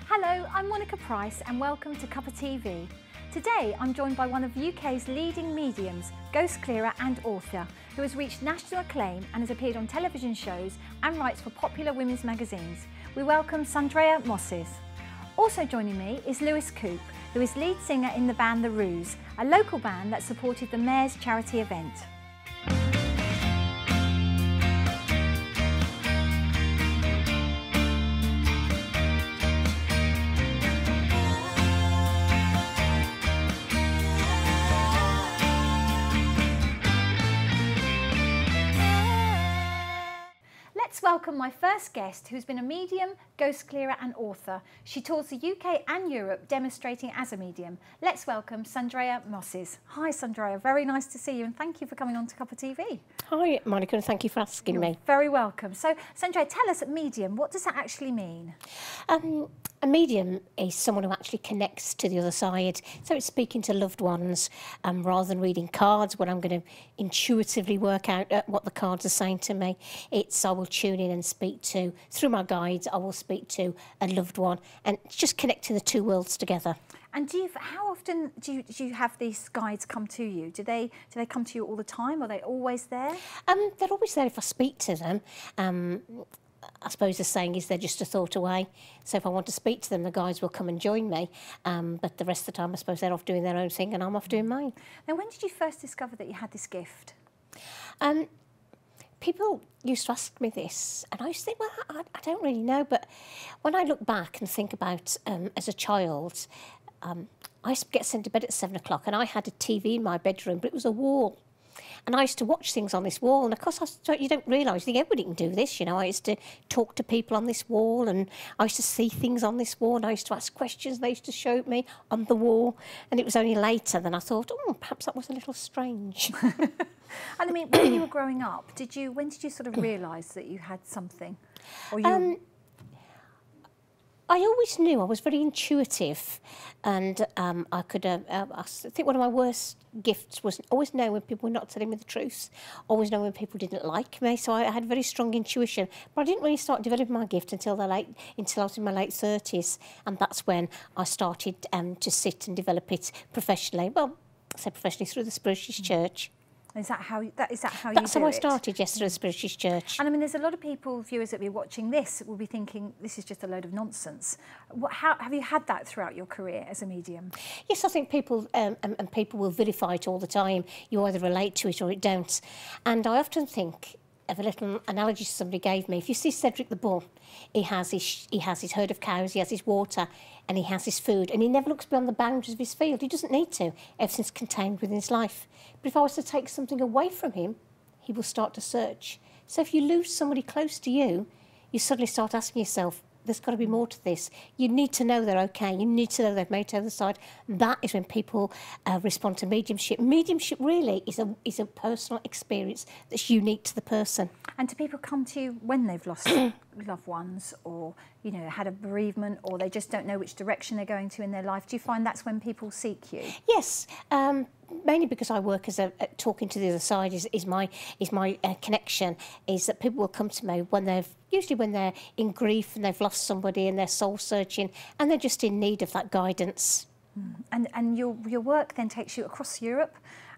Hello, I'm Monica Price and welcome to Cuppa TV. Today I'm joined by one of UK's leading mediums, ghost clearer and author, who has reached national acclaim and has appeared on television shows and writes for popular women's magazines. We welcome Sandrea Mosses. Also joining me is Lewis Coupe, who is lead singer in the band The Ruse, a local band that supported the Mayor's charity event. Let's welcome my first guest, who's been a medium, ghost clearer and author. She tours the UK and Europe demonstrating as a medium. Let's welcome Sandrea Mosses. Hi Sandrea, very nice to see you and thank you for coming on to Cuppa TV. Hi Monica, and thank you for asking me. Very welcome. So Sandrea, tell us, medium, what does that actually mean? A medium is someone who actually connects to the other side. So it's speaking to loved ones rather than reading cards when I'm going to intuitively work out what the cards are saying to me. I will tune in and speak to, through my guides, I will speak to a loved one and just connecting the two worlds together. And how often do you have these guides come to you? Do they come to you all the time? Are they always there? They're always there if I speak to them. I suppose the saying is they're just a thought away. So if I want to speak to them, the guides will come and join me. But the rest of the time, I suppose they're off doing their own thing and I'm off doing mine. Now, when did you first discover that you had this gift? People used to ask me this, and I used to think, well, I don't really know. But when I look back and think about as a child, I used to get sent to bed at 7 o'clock, and I had a TV in my bedroom, but it was a wall. And I used to watch things on this wall, and of course you don't realise, you think everybody can do this, you know. I used to talk to people on this wall, and I used to see things on this wall, and I used to ask questions they used to show me on the wall, and it was only later then I thought, oh, perhaps that was a little strange. And I mean, when you were growing up, when did you sort of realise that you had something? Or you... I always knew. I was very intuitive, and I think one of my worst gifts was always knowing when people were not telling me the truth, always knowing when people didn't like me. So I had very strong intuition, but I didn't really start developing my gift until I was in my late 30s, and that's when I started to sit and develop it professionally. Well, I say professionally through the Spiritualist Church. Is that how you do it? That's how I started, yes, through the Spiritualist Church. And I mean, there's a lot of viewers that will be watching this, will be thinking, this is just a load of nonsense. How have you had that throughout your career as a medium? Yes, I think people, and people will vilify it all the time. You either relate to it or it don't. And I often think of a little analogy somebody gave me. If you see Cedric the Bull, he has his herd of cows, he has his water, and he has his food, and he never looks beyond the boundaries of his field. He doesn't need to. Everything's contained within his life. But if I was to take something away from him, he will start to search. So if you lose somebody close to you, you suddenly start asking yourself, there's got to be more to this. You need to know they're okay. You need to know they've made it to the other side. That is when people respond to mediumship. Mediumship really is a personal experience that's unique to the person. And do people come to you when they've lost loved ones, or had a bereavement, or they just don't know which direction they're going to in their life? Do you find that's when people seek you? Yes. Mainly because I work as talking to the other side is my connection, is that people will come to me usually when they're in grief and they've lost somebody and they're soul searching and they're just in need of that guidance. And your work then takes you across Europe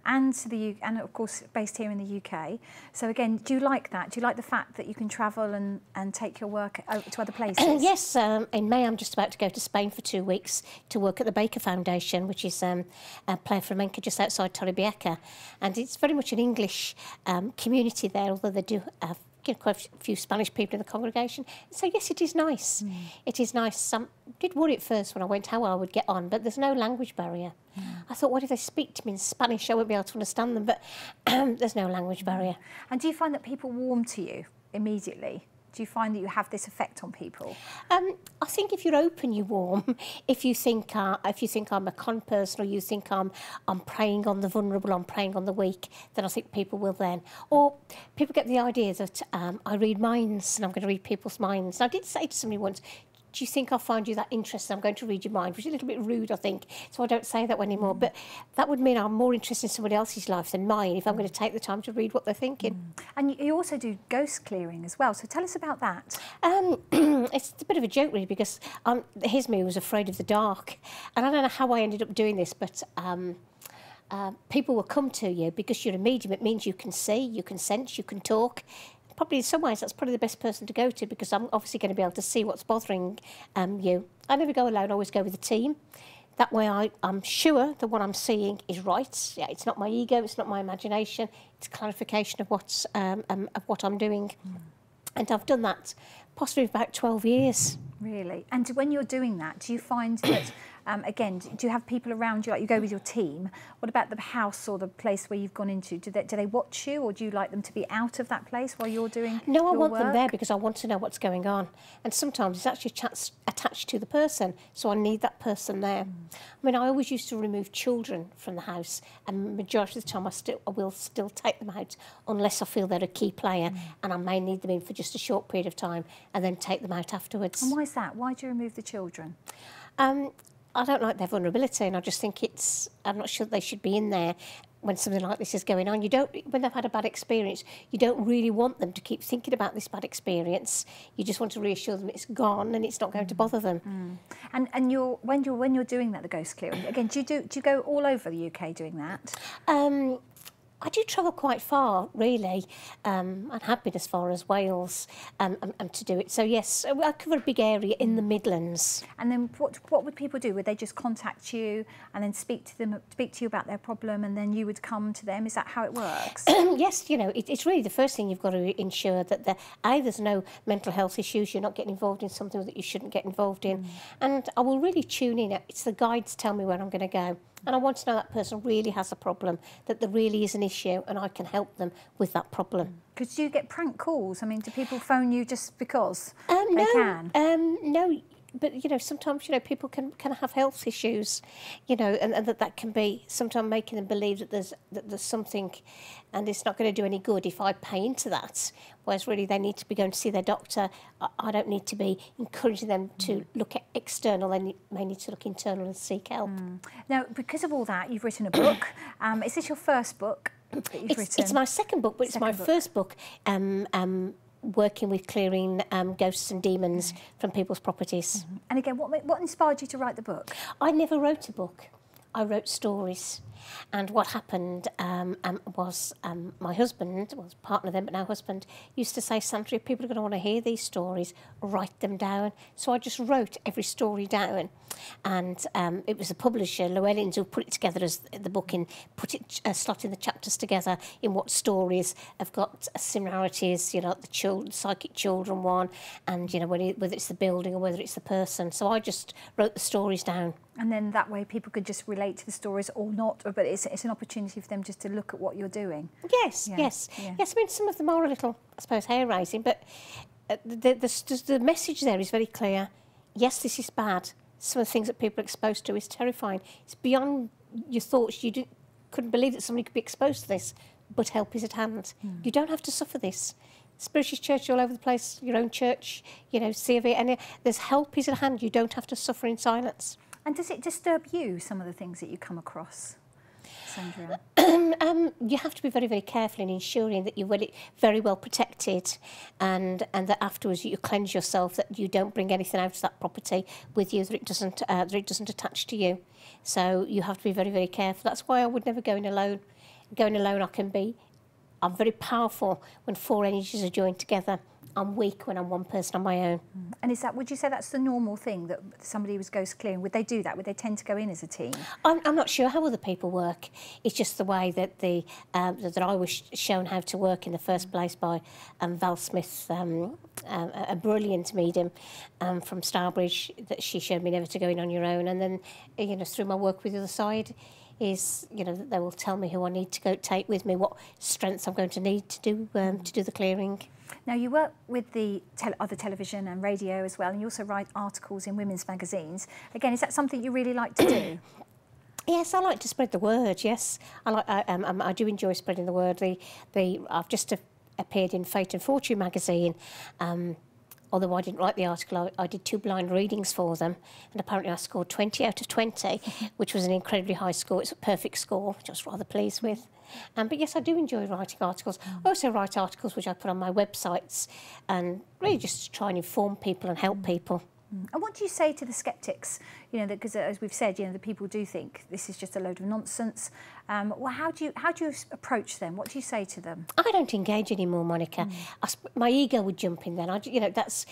and and of course based here in the UK. So again, do you like that? Do you like the fact that you can travel and take your work out to other places? Yes, in May I'm just about to go to Spain for 2 weeks to work at the Baker Foundation, which is a Playa Flamenca just outside Torrevieja, and it's very much an English community there, although they do have quite a few Spanish people in the congregation. So yes, it is nice. It is nice. I did worry at first when I went how I would get on, but there's no language barrier. I thought, what if they speak to me in Spanish? I won't be able to understand them, but there's no language barrier. And do you find that people warm to you immediately? Do you find that you have this effect on people? I think if you're open, you warm. If you think I'm a con person, or you think I'm preying on the vulnerable, I'm preying on the weak, then I think people will then. Or people get the idea that I read minds and I'm going to read people's minds. And I did say to somebody once, do you think I'll find you that interesting? I'm going to read your mind, which is a little bit rude, I think, so I don't say that anymore. But that would mean I'm more interested in somebody else's life than mine if I'm going to take the time to read what they're thinking. And you also do ghost clearing as well, so tell us about that. It's a bit of a joke, really, because here's me who was afraid of the dark. And I don't know how I ended up doing this, but people will come to you because you're a medium. It means you can see, you can sense, you can talk. Probably in some ways that's probably the best person to go to, because I'm obviously going to be able to see what's bothering you. I never go alone, I always go with a team. That way I'm sure that what I'm seeing is right. Yeah, it's not my ego, it's not my imagination, it's clarification of what I'm doing. And I've done that possibly for about 12 years. Really? And when you're doing that, do you find that, again, do you have people around you, like you go with your team? What about the house or the place where you've gone into? Do they watch you, or do you like them to be out of that place while you're doing No, I want work? them there because I want to know what's going on. And sometimes it's actually attached to the person, so I need that person there. I mean, I always used to remove children from the house, and the majority of the time I will still take them out unless I feel they're a key player, and I may need them in for just a short period of time and then take them out afterwards. And why is that? Why do you remove the children? I don't like their vulnerability, and I just think I'm not sure they should be in there when something like this is going on. When they've had a bad experience, you don't really want them to keep thinking about this bad experience. You just want to reassure them it's gone and it's not going to bother them. And when you're doing that, the ghost clearing, again, do you go all over the UK doing that? I do travel quite far, really, and have been as far as Wales to do it. So, yes, I cover a big area in the Midlands. And then what would people do? Would they just contact you and then speak to you about their problem, and then you would come to them? Is that how it works? Yes, it's really the first thing you've got to ensure that there's no mental health issues, you're not getting involved in something that you shouldn't get involved in. And I will really tune in. It's the guides tell me where I'm going to go. And I want to know that person really has a problem, that there really is an issue, and I can help them with that problem. Because do you get prank calls? I mean, do people phone you just because they can? No, but, sometimes, people can have health issues, and that can be sometimes making them believe that there's something, and it's not going to do any good if I pay into that, whereas really they need to be going to see their doctor. I don't need to be encouraging them to look at external. They may need to look internal and seek help. Now, because of all that, you've written a book. Is this your first book that you've written? It's my second book, but it's my first book. Working with clearing ghosts and demons from people's properties. And again, what inspired you to write the book? I never wrote a book. I wrote stories. And what happened was my husband, was partner then, but now husband, used to say, Sandrea, people are going to want to hear these stories, write them down. So I just wrote every story down. And it was the publisher, Llewellyn's, who put it together as the book in, slotting the chapters together in what stories have got similarities, like the psychic children one, and, whether it's the building or whether it's the person. So I just wrote the stories down. And then that way people could just relate to the stories or not, but it's an opportunity for them just to look at what you're doing. Yes. I mean, some of them are a little, I suppose, hair-raising, but the message there is very clear. Yes, this is bad. Some of the things that people are exposed to is terrifying. It's beyond your thoughts. You couldn't believe that somebody could be exposed to this, but help is at hand. You don't have to suffer this. Spiritualist church all over the place, your own church, C of A, and there's help is at hand. You don't have to suffer in silence. And does it disturb you, some of the things that you come across, Sandrea? You have to be very, very careful in ensuring that you're very well protected, and that afterwards you cleanse yourself, that you don't bring anything out of that property with you, that it doesn't attach to you. So you have to be very, very careful. That's why I would never go in alone. Going alone, I'm very powerful when four energies are joined together. I'm weak when I'm one person on my own. And would you say that's the normal thing, that somebody was ghost clearing? Would they do that? Would they tend to go in as a team? I'm not sure how other people work. It's just the way that that I was shown how to work in the first place by Val Smith, a brilliant medium from Stourbridge, that she showed me never to go in on your own. And then, through my work with the other side, is that they will tell me who I need to take with me, what strengths I'm going to need to do the clearing. Now, you work with the other television and radio as well, and you also write articles in women's magazines. Again, is that something you really like to do? Yes, I like to spread the word. Yes, I do enjoy spreading the word. I've just appeared in Fate and Fortune magazine. although I didn't write the article, I did 2 blind readings for them, and apparently I scored 20 out of 20, which was an incredibly high score. It's a perfect score, which I was rather pleased with. But yes, I do enjoy writing articles. I also write articles which I put on my websites, and really just to try and inform people and help people. And what do you say to the sceptics? You know, because as we've said, you know, the people do think this is just a load of nonsense. Well, how do you approach them? What do you say to them? I don't engage anymore, Monica. My ego would jump in then. You know, it's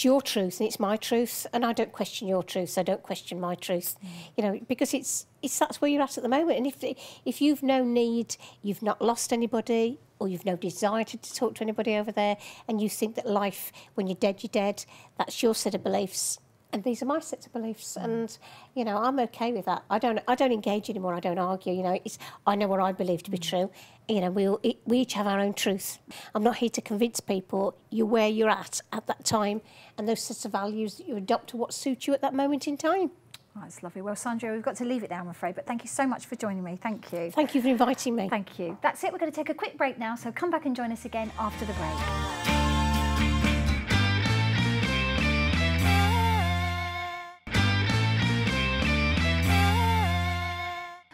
your truth and it's my truth, and I don't question your truth, so I don't question my truth. You know, because it's that's where you're at the moment. And if you've no need, you've not lost anybody, or you've no desire to talk to anybody over there, and you think that life, when you're dead, that's your set of beliefs. And these are my sets of beliefs, and you know, I'm okay with that. I don't engage anymore. I don't argue. You know, I know what I believe to be true. You know, we each have our own truth. I'm not here to convince people. You're where you're at that time, and those sets of values that you adopt to what suits you at that moment in time. Oh, that's lovely. Well, Sandrea, we've got to leave it there, I'm afraid, but thank you so much for joining me. Thank you. Thank you for inviting me. Thank you. That's it. We're going to take a quick break now, so come back and join us again after the break.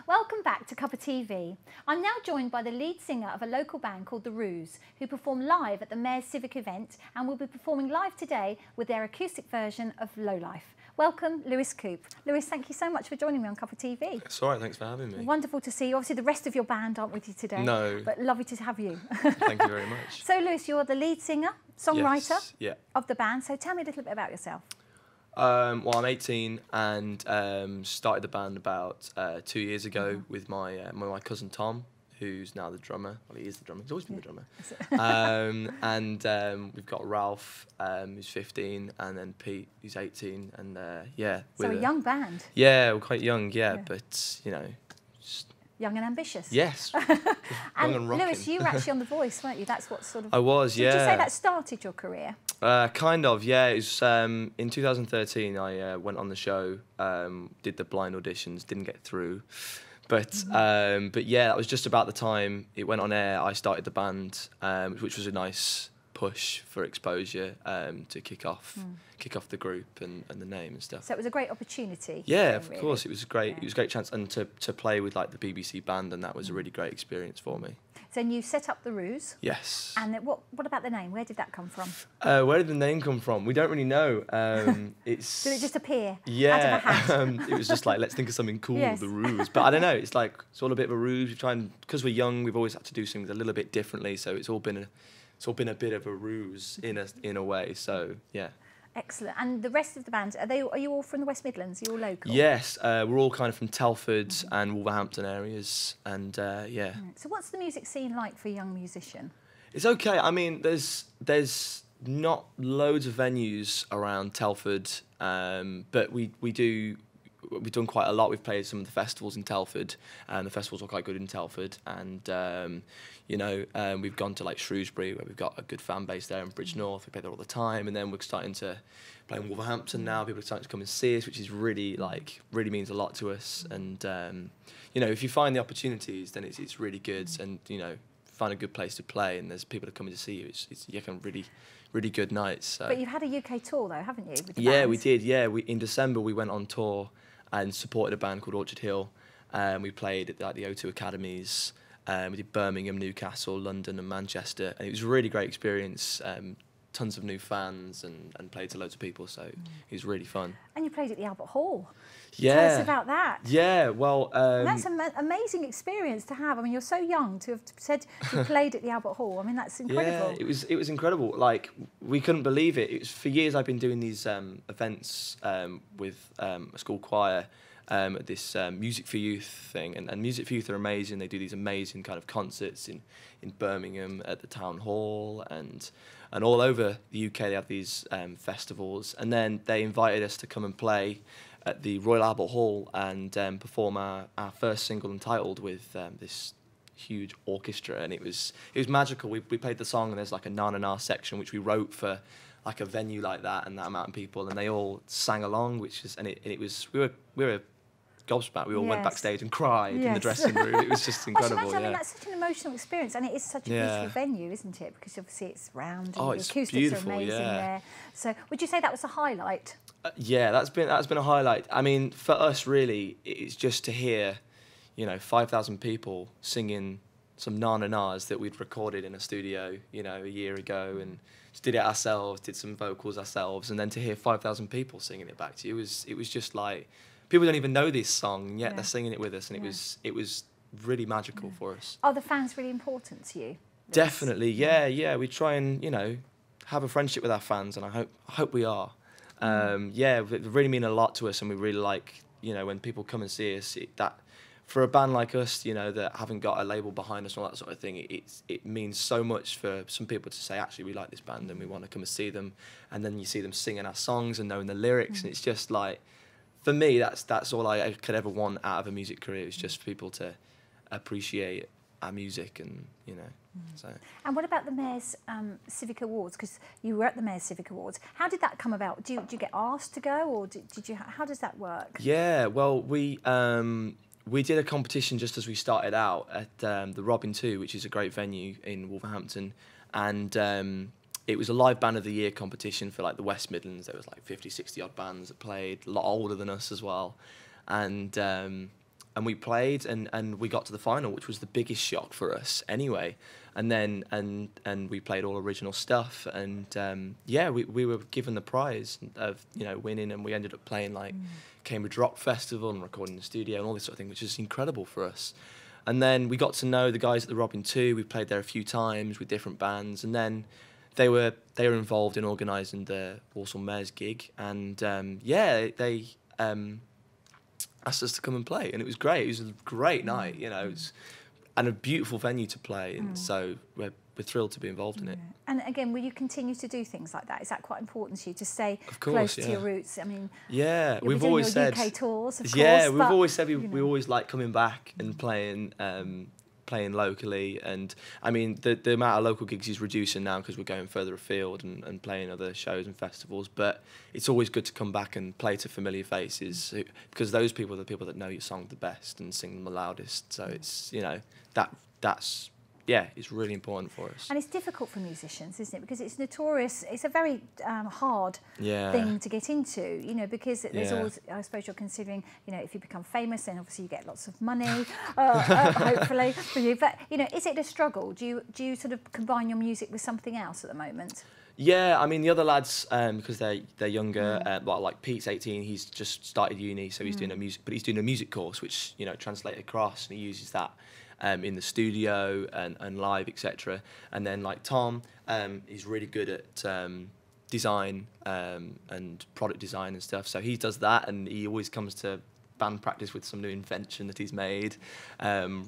Welcome back to Cuppa TV. I'm now joined by the lead singer of a local band called The Ruse, who perform live at the Mayor's Civic event and will be performing live today with their acoustic version of Low Life. Welcome, Coupe. Lewis, thank you so much for joining me on Cuppa TV. It's all right, thanks for having me. Wonderful to see you. Obviously, the rest of your band aren't with you today. No. But lovely to have you. Thank you very much. So, Lewis, you're the lead singer, songwriter yes, of the band. So tell me a little bit about yourself. Well, I'm 18 and started the band about 2 years ago with my cousin Tom, who's now the drummer. Well, he is the drummer. He's always been the drummer. We've got Ralph, who's 15, and then Pete, who's 18, and yeah. So a young band. Yeah, we're quite young, yeah. But you know. Young and ambitious. Yes. And young and rocking. Lewis, you were actually on The Voice, weren't you? That's what sort of. I was, yeah. Would you say that started your career? Kind of, yeah. It was in 2013. I went on the show, did the blind auditions, didn't get through, but yeah, that was just about the time it went on air. I started the band, which was a nice push for exposure to kick off the group and the name and stuff. So it was a great opportunity. Yeah, of course, it was great. Yeah. It was a great chance, and to play with like the BBC band, and that was a really great experience for me. So you set up The Ruse. Yes. And what about the name? Where did that come from? Where did the name come from? We don't really know. Did it just appear? Yeah. Out of a hat? It was just like, let's think of something cool, Yes. The Ruse. But I don't know. It's like it's all a bit of a ruse. We try and, because we're young, we've always had to do things a little bit differently. So it's all been a bit of a ruse in a way. So yeah. Excellent. And the rest of the band, are you all from the West Midlands? Are you all local? Yes, we're all kind of from Telford and Wolverhampton areas, and yeah. So what's the music scene like for a young musician? It's okay. I mean, there's not loads of venues around Telford, but we've done quite a lot. We've played some of the festivals in Telford, and the festivals are quite good in Telford. And we've gone to like Shrewsbury, where we've got a good fan base there, in Bridgnorth. We play there all the time, and then we're starting to play in Wolverhampton now. People are starting to come and see us, which is really means a lot to us. And if you find the opportunities, then it's really good. And find a good place to play, and there's people that are coming to see you. You can really good nights. So. But you've had a UK tour though, haven't you? With the yeah, bands? we did. Yeah, in December we went on tour and supported a band called Orchard Hill. We played at the O2 Academies. We did Birmingham, Newcastle, London and Manchester, and it was a really great experience. Tons of new fans and played to loads of people, so it was really fun. And you played at the Albert Hall. Yeah. Tell us about that. Yeah, well... that's an amazing experience to have. I mean, you're so young to have said you played at the Albert Hall. I mean, that's incredible. Yeah, it was incredible. Like, we couldn't believe it. For years I've been doing these events with a school choir, this Music for Youth thing, and Music for Youth are amazing. They do these amazing kind of concerts in Birmingham at the Town Hall and all over the UK. They have these festivals, and then they invited us to come and play at the Royal Albert Hall and perform our first single entitled with this huge orchestra, and it was magical. We played the song, and there's like a na-na-na section which we wrote for like a venue like that and that amount of people, and they all sang along, we were gobsmacked. We all went Yes. backstage and cried in the Yes. dressing room. It was just I should incredible. imagine, I mean, Yeah. that's such an emotional experience, and it is such a Yeah. beautiful venue, isn't it? Because obviously it's round and Oh, the it's acoustics beautiful, are amazing yeah. there. So would you say that was a highlight? Yeah, that's been a highlight. I mean, for us, really, it's just to hear, 5,000 people singing some na-na-nas that we'd recorded in a studio, a year ago, and just did it ourselves, did some vocals ourselves, and then to hear 5,000 people singing it back to you, it was just like, people don't even know this song, and yet they're singing it with us, and it was really magical for us. Are the fans really important to you? Definitely, yeah. We try and have a friendship with our fans, and I hope we are. Yeah, they really mean a lot to us, and we really like when people come and see us. That for a band like us, that haven't got a label behind us and all that sort of thing, it means so much for some people to say, actually, we like this band and we want to come and see them, and then you see them singing our songs and knowing the lyrics, and it's just like, for me, that's all I could ever want out of a music career, is just for people to appreciate our music, and so. And what about the Mayor's Civic Awards? Because you were at the Mayor's Civic Awards. How did that come about? Do you get asked to go, or did you? How does that work? Yeah, well, we did a competition just as we started out at the Robin 2, which is a great venue in Wolverhampton, and it was a live band of the year competition for like the West Midlands. There was like 50, 60 odd bands that played, a lot older than us as well, and we played and we got to the final, which was the biggest shock for us anyway. And then and we played all original stuff, and yeah, we were given the prize of winning, and we ended up playing like Cambridge Rock Festival and recording in the studio and all this sort of thing, which is incredible for us. And then we got to know the guys at the Robin 2. We played there a few times with different bands, and then they were involved in organising the Walsall Mayor's gig, and yeah, they asked us to come and play, and it was great. It was a great night, it was, and a beautiful venue to play, and so we're thrilled to be involved in it. And again, will you continue to do things like that? Is that quite important to you to stay Of course, close to yeah. your roots? I mean, Yeah, you'll we've be doing always your said UK tours, of course. Yeah, we've but, always said we always like coming back and playing locally, and I mean the amount of local gigs is reducing now because we're going further afield and playing other shows and festivals, but it's always good to come back and play to familiar faces, because those people are the people that know your song the best and sing them the loudest, so it's that's yeah, it's really important for us. And it's difficult for musicians, isn't it? Because it's notorious. It's a very hard Yeah. thing to get into, because there's Yeah. always, I suppose you're considering, if you become famous, then obviously you get lots of money, hopefully for you. But, is it a struggle? Do you sort of combine your music with something else at the moment? Yeah, I mean the other lads, because they're younger. Well, like Pete's 18, he's just started uni, so he's doing he's doing a music course, which translated across, and he uses that in the studio and live, etc. And then like Tom, he's really good at design and product design and stuff, so he does that, and he always comes to band practice with some new invention that he's made.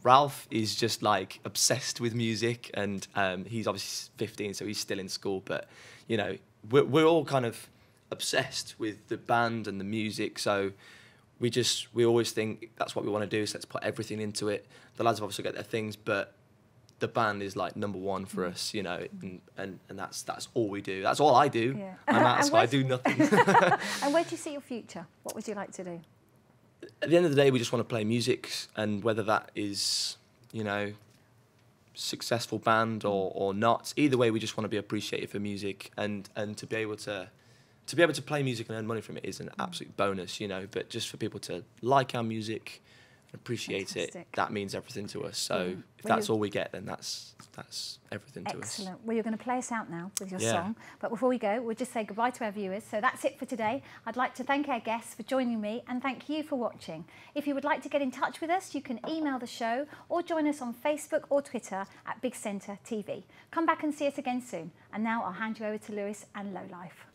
Ralph is just like obsessed with music, and he's obviously 15, so he's still in school, but we're all kind of obsessed with the band and the music, so we always think that's what we want to do, so let's put everything into it. The lads have obviously got their things, but the band is like number one for us, and that's all we do. That's all I do. Yeah. I'm out, so I do nothing. And where do you see your future? What would you like to do? At the end of the day, we just want to play music, and whether that is, successful band or not, either way, we just want to be appreciated for music, and to be able to play music and earn money from it is an absolute bonus, But just for people to like our music and appreciate Fantastic. it, that means everything to us. So if Well, that's all we get, then that's everything to us. Excellent. Well, you're going to play us out now with your Yeah. song. But before we go, we'll just say goodbye to our viewers. So that's it for today. I'd like to thank our guests for joining me, and thank you for watching. If you would like to get in touch with us, you can email the show or join us on Facebook or Twitter at Big Centre TV. Come back and see us again soon. And now I'll hand you over to Lewis and Lowlife.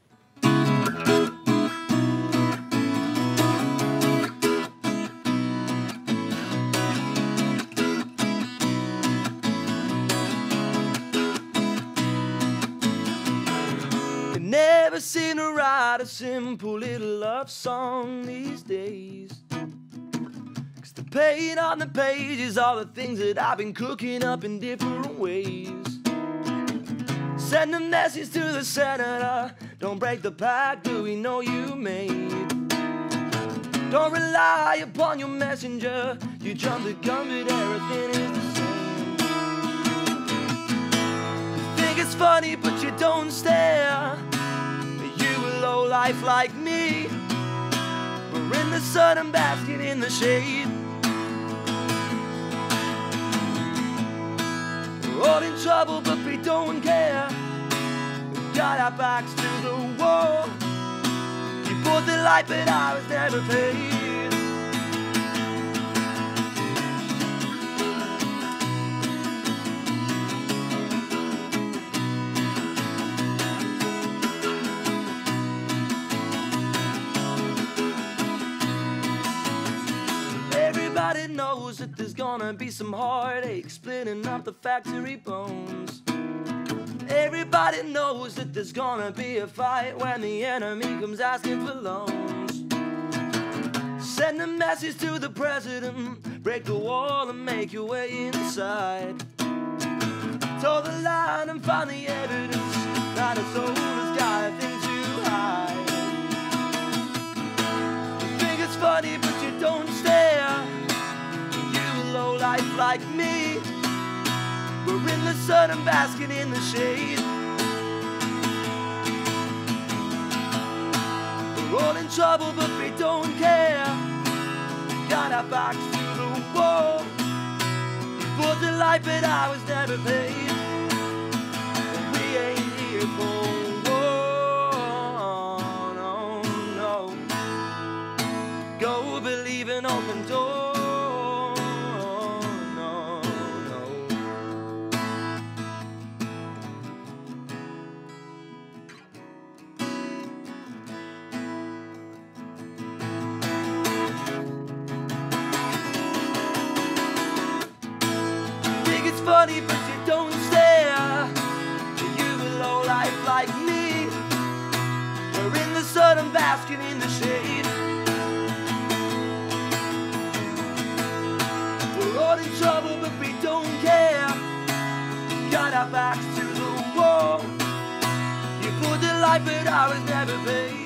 Never seen her write a simple little love song these days, 'cause the paint on the pages are the things that I've been cooking up in different ways. Send a message to the senator, don't break the pact that we know you made. Don't rely upon your messenger. You jump the gun, but everything is the same. You think it's funny, but you don't stare. You a low life like me. We're in the sun and basking in the shade. We're all in trouble, but we don't care. We've got our backs to the wall. You bought the light, but I was never paid. Everybody knows that there's gonna be some heartache splitting up the factory bones. Everybody knows that there's gonna be a fight when the enemy comes asking for loans. Send a message to the president, break the wall and make your way inside. Toe the line and find the evidence that a soul has got a thing to hide. You think it's funny but you don't stare. You a low life like me. We're in the sun and basking in the shade. We're all in trouble but we don't care. Got our backs to the wall. You bought the light but I was never paid. We ain't here for war, no, no. Go believe an open door. Funny but you don't stare. You a low life like me. We're in the sun and basking in the shade. We're all in trouble but we don't care. Got our backs to the wall. You put the light but I was never paid.